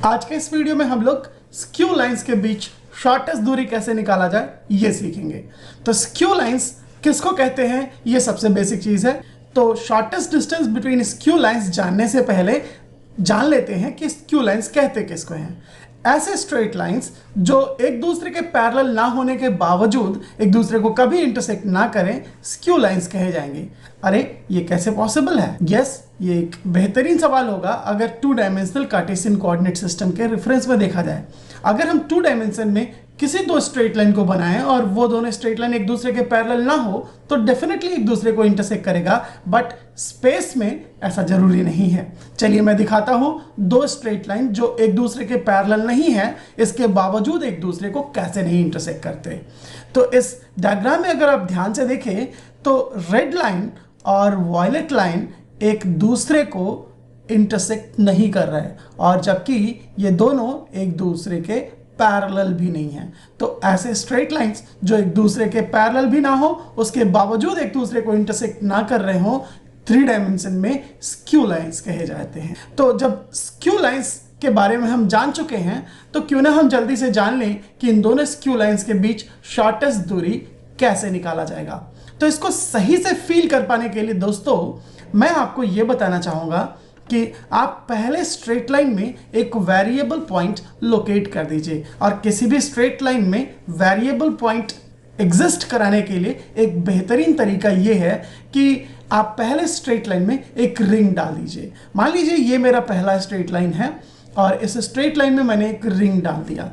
आज के इस वीडियो में हम लोग स्क्यू लाइंस के बीच शॉर्टेस्ट दूरी कैसे निकाला जाए ये सीखेंगे। तो स्क्यू लाइंस किसको कहते हैं ये सबसे बेसिक चीज है। तो shortest distance between skew lines जानने से पहले जान लेते हैं कि स्क्यू लाइंस कहते किसको हैं। ऐसे स्ट्रेट लाइंस जो एक दूसरे के पैरेलल ना होने के बावजूद एक दूसरे को कभी इंटरसेक्ट ना करें स्क्यू लाइंस कहे जाएंगे। अरे ये कैसे पॉसिबल है? यस, ये एक बेहतरीन सवाल होगा अगर two dimensional Cartesian coordinate system के रेफरेंस में देखा जाए। अगर हम टू डायमेंशन में किसी दो स्ट्रेट लाइन को बनाएं और वो दोनों स्ट्रेट लाइन एक दूसरे के पैरेलल ना हो तो डेफिनेटली एक दूसरे को इंटरसेक्ट करेगा, बट स्पेस में ऐसा जरूरी नहीं है। चलिए मैं दिखाता हूं दो स्ट्रेट लाइन जो एक दूसरे के पैरेलल नहीं है, इसके बावजूद एक दूसरे को कैसे नहीं इंटरसेक्ट करते। तो इस डायग्राम में अगर आप ध्यान से देखें तो रेड लाइन और वॉयलेट लाइन एक दूसरे को इंटरसेक्ट नहीं कर रहे हैं, और जबकि ये दोनों एक दूसरे के पैरेलल भी नहीं है। तो ऐसे स्ट्रेट लाइंस जो एक दूसरे के पैरेलल भी ना हो उसके बावजूद एक दूसरे को इंटरसेक्ट ना कर रहे हो थ्री डायमेंशन में स्क्यू लाइंस कहे जाते हैं। तो जब स्क्यू लाइंस के बारे में हम जान चुके हैं तो क्यों ना हम जल्दी से जान लें कि इन दोनों स्क्यू लाइंस के बीच शॉर्टेस्ट दूरी कैसे निकाला जाएगा। तो इसको सही से फील कर पाने के लिए दोस्तों मैं आपको यह बताना चाहूंगा कि आप पहले स्ट्रेट लाइन में एक वेरिएबल पॉइंट लोकेट कर दीजिए, और किसी भी स्ट्रेट लाइन में वेरिएबल पॉइंट एग्जिस्ट कराने के लिए एक बेहतरीन तरीका यह है कि आप पहले स्ट्रेट लाइन में एक रिंग डाल दीजिए। मान लीजिए ये मेरा पहला स्ट्रेट लाइन है और इस स्ट्रेट लाइन में मैंने एक रिंग डाल दिया।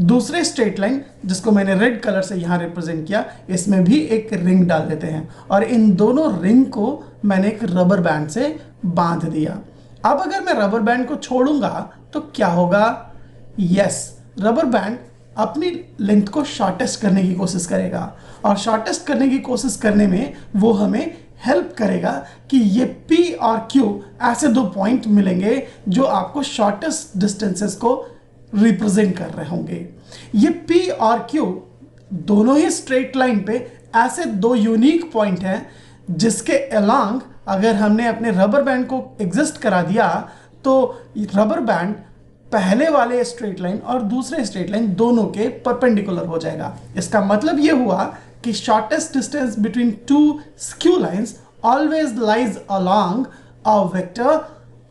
दूसरे स्ट्रेट लाइन जिसको मैंने रेड कलर से यहाँ रिप्रेजेंट किया इसमें भी एक रिंग डाल देते हैं, और इन दोनों रिंग को मैंने एक रबर बैंड से बांध दिया। अब अगर मैं रबर बैंड को छोड़ूंगा तो क्या होगा? यस, रबर बैंड अपनी लेंथ को शॉर्टेस्ट करने की कोशिश करेगा, और शॉर्टेस्ट करने की कोशिश करने में वो हमें हेल्प करेगा कि ये P और Q ऐसे दो पॉइंट मिलेंगे जो आपको शॉर्टेस्ट डिस्टेंसेस को रिप्रेजेंट कर रहे होंगे। ये P और Q दोनों ही स्ट्रेट लाइन पे ऐसे दो यूनिक पॉइंट हैं जिसके अलोंग अगर हमने अपने रबर बैंड को एग्जिस्ट करा दिया तो रबर बैंड पहले वाले स्ट्रेट लाइन और दूसरे स्ट्रेट लाइन दोनों के परपेंडिकुलर हो जाएगा। इसका मतलब यह हुआ कि shortest distance between two skew lines always lies along a vector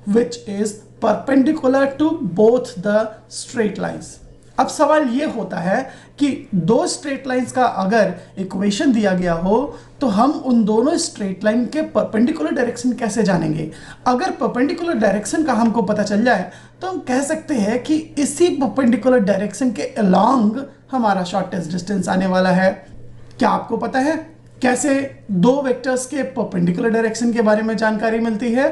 which is perpendicular to both the straight lines. अब सवाल यह होता है कि दो स्ट्रेट लाइंस का अगर इक्वेशन दिया गया हो तो हम उन दोनों स्ट्रेट लाइन के परपेंडिकुलर डायरेक्शन कैसे जानेंगे? अगर परपेंडिकुलर डायरेक्शन का हमको पता चल जाए तो हम कह सकते हैं कि इसी परपेंडिकुलर डायरेक्शन के अलोंग हमारा शॉर्टेस्ट डिस्टेंस आने वाला है। क्या आपको पता है कैसे दो वेक्टर्स के परपेंडिकुलर डायरेक्शन के बारे में जानकारी मिलती है?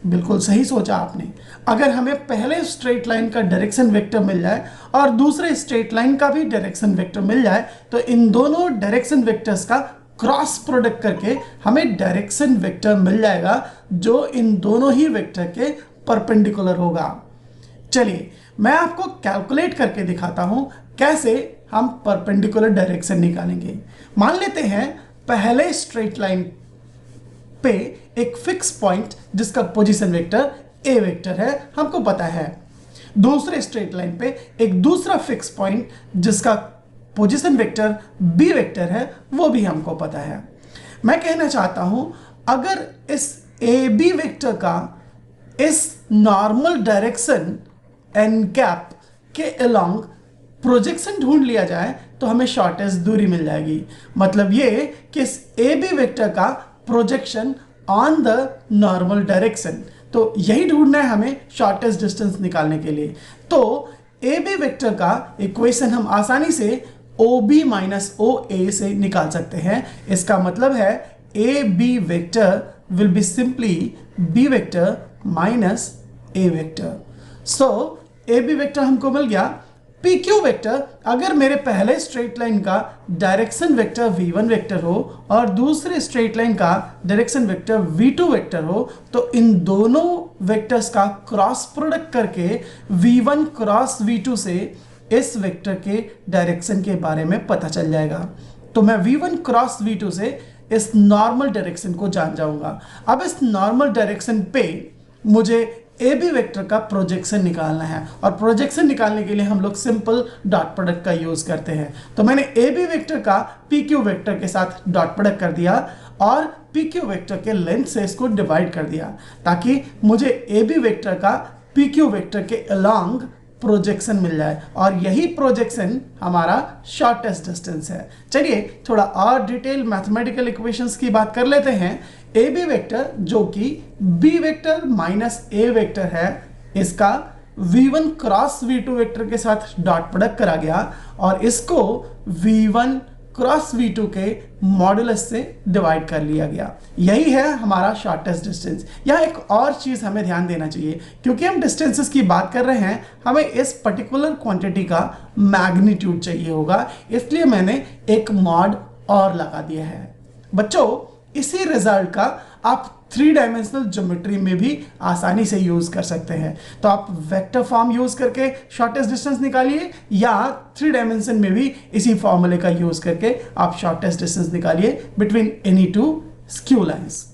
बिल्कुल सही सोचा आपने। अगर हमें पहले स्ट्रेट लाइन का डायरेक्शन वेक्टर मिल जाए और दूसरे स्ट्रेट लाइन का भी डायरेक्शन वेक्टर मिल जाए तो इन दोनों डायरेक्शन वेक्टर्स का क्रॉस प्रोडक्ट करके हमें डायरेक्शन वेक्टर मिल जाएगा जो इन दोनों ही वेक्टर के परपेंडिकुलर होगा। चलिए मैं आपको कैलकुलेट करके दिखाता हूं कैसे हम परपेंडिकुलर डायरेक्शन निकालेंगे। मान लेते हैं पहले स्ट्रेट लाइन पे एक फिक्स पॉइंट जिसका पोजीशन वेक्टर ए वेक्टर है, हमको पता है। दूसरे स्ट्रेट लाइन पे एक दूसरा फिक्स पॉइंट जिसका पोजीशन वेक्टर बी वेक्टर है, वो भी हमको पता है। मैं कहना चाहता हूं अगर इस ए बी वेक्टर का इस नॉर्मल डायरेक्शन एन कैप के अलोंग प्रोजेक्शन ढूंढ लिया जाए तो हमें शॉर्टेस्ट दूरी मिल जाएगी। मतलब ये कि इस ए बी वेक्टर का projection on the normal direction, तो यही ढूंढना है हमें शॉर्टेस्ट डिस्टेंस निकालने के लिए। तो ए बी वेक्टर का इक्वेशन हम आसानी से ओ बी माइनस ओ ए से निकाल सकते हैं। इसका मतलब है A B vector will be simply B vector minus A vector. So A B vector हमको मिल गया। पी क्यू वेक्टर अगर मेरे पहले स्ट्रेट लाइन का डायरेक्शन वेक्टर v1 वेक्टर हो और दूसरे स्ट्रेट लाइन का डायरेक्शन वेक्टर v2 वेक्टर हो तो इन दोनों वेक्टर्स का क्रॉस प्रोडक्ट करके v1 क्रॉस v2 से इस वेक्टर के डायरेक्शन के बारे में पता चल जाएगा। तो मैं v1 क्रॉस v2 से इस नॉर्मल डायरेक्शन को जान जाऊंगा। अब इस नॉर्मल डायरेक्शन पे मुझे ए बी वेक्टर का प्रोजेक्शन निकालना है, और प्रोजेक्शन निकालने के लिए हम लोग सिंपल डॉट प्रोडक्ट का यूज करते हैं। तो मैंने ए बी वेक्टर का पी क्यू वेक्टर के साथ डॉट प्रोडक्ट कर दिया और पी क्यू वेक्टर के लेंथ से इसको डिवाइड कर दिया, ताकि मुझे ए बी वेक्टर का पी क्यू वेक्टर के अलोंग प्रोजेक्शन मिल जाए, और यही प्रोजेक्शन हमारा शॉर्टेस्ट डिस्टेंस है। चलिए थोड़ा और डिटेल मैथमेटिकल इक्वेशंस की बात कर लेते हैं। ए बी वेक्टर जो कि B vector minus A vector है, इसका v1 क्रॉस v2 वेक्टर के साथ डॉट प्रोडक्ट करा गया और इसको v1 क्रॉस v2 के मॉडुलस से डिवाइड कर लिया गया। यही है हमारा शॉर्टेस्ट डिस्टेंस। यहाँ एक और चीज़ हमें ध्यान देना चाहिए, क्योंकि हम डिस्टेंसेस की बात कर रहे हैं, हमें इस पर्टिकुलर क्वांटिटी का मैग्नीट्यूड चाहिए होगा, इसलिए मैंने एक मॉड और लगा दिया है। बच्चों, इसी रिजल्ट का आप 3 डायमेंशनल ज्योमेट्री में भी आसानी से यूज कर सकते हैं। तो आप वेक्टर फॉर्म यूज करके शॉर्टेस्ट डिस्टेंस निकालिए, या 3 डायमेंशन में भी इसी फॉर्मूले का यूज करके आप शॉर्टेस्ट डिस्टेंस निकालिए बिटवीन एनी 2 स्क्यू लाइंस।